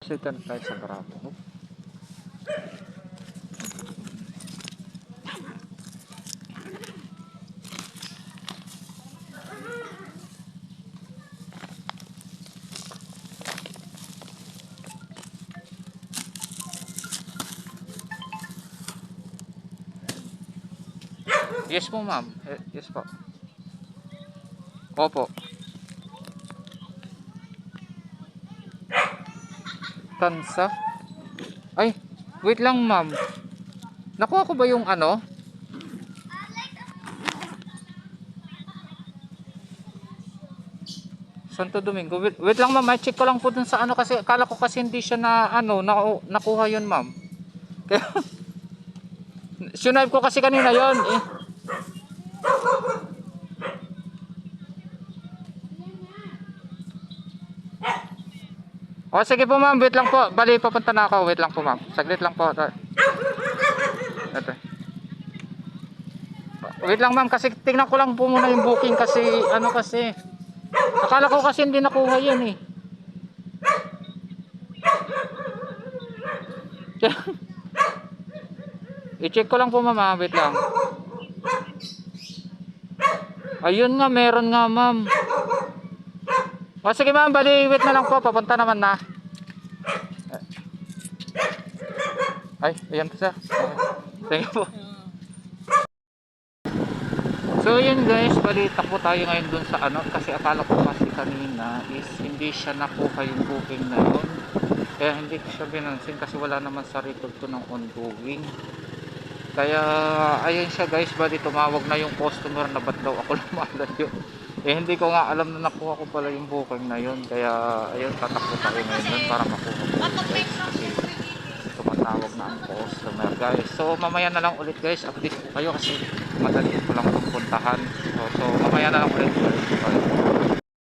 Sitan tayo sa Bravo. Yes po ma'am. Yes po. Opo. Tansa. Ay, wait lang ma'am. Nakuha ko ba yung ano? Santo Domingo. Wait lang ma'am, I check ko lang po dun sa ano kasi akala ko kasi hindi siya na ano, nakuha yun ma'am. Kaya sinipe ko kasi kanina yon eh. O sige po ma'am, wait lang po. Bali papunta na ako. Wait lang po ma'am. Saglit lang po. Ito. Wait lang ma'am kasi tingnan ko lang po muna yung booking kasi ano kasi akala ko kasi hindi nakuha yun eh. I-check ko lang po ma'am, wait lang. Ayun nga, meron nga ma'am. O sige ma'am, bali wait na lang po, papunta naman na. Ay, ayan po sir. Thank you po. So yun guys, bali takbo tayo ngayon dun sa ano, kasi akala ko kasi kanina is hindi siya nakuha yung booking na yun. Kaya hindi ko siya binansin kasi wala naman sa record to ng ongoing. Kaya ayun siya guys, bali tumawag na yung customer na ba't daw ako lumalad yun. Eh hindi ko nga alam na nakuha ko pala yung booking na yun. Kaya ayun, tatakbo tayo ngayon dun para makuha ko guys. Kasi tumatawag na ang customer guys. So mamaya na lang ulit guys, update ko kayo kasi madali ko lang itong puntahan. So mamaya na lang ulit.